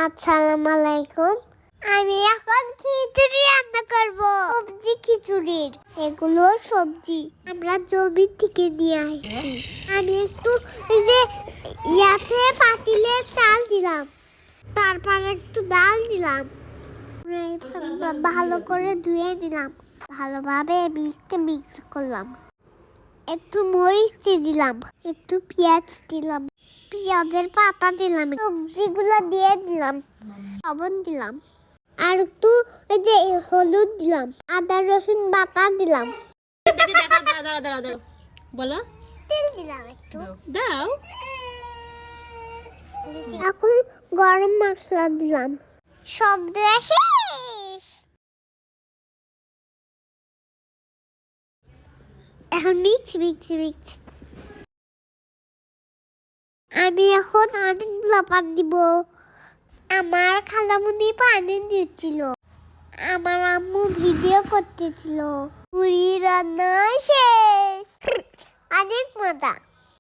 আসসালামু আলাইকুম। আমি এখন খিচুড়ি রান্না করব। সবজি খিচুড়ির এগুলো সবজি আমরা জমি থেকে নিয়ে আসছি। আমি একটু এই যে ইয়াতে পাতিলে চাল দিলাম, তারপর একটু ডাল দিলাম, ভালো করে ধুয়ে দিলাম, ভালোভাবে মিক্স করলাম, একটু মরিচ দিলাম, একটু পেঁয়াজ দিলাম, পেঁয়াজের পাতা দিলাম, সবজিগুলো দিয়ে দিলাম, লবণ দিলাম, আর একটু ওই যে হলুদ দিলাম, আদা রসুন বাটা দিলাম, বলো তেল দিলাম একটু, দাও। এখন গরম মশলা দিলাম, সব দেওয়া শেষ। এখন মিক্স। আমি এখন অনেকগুলো পান দিব। আমার খালামুনি পানি দিচ্ছিল, আমার আম্মু ভিডিও করতেছিল। পুরি রান্না শেষ, অনেক মজা।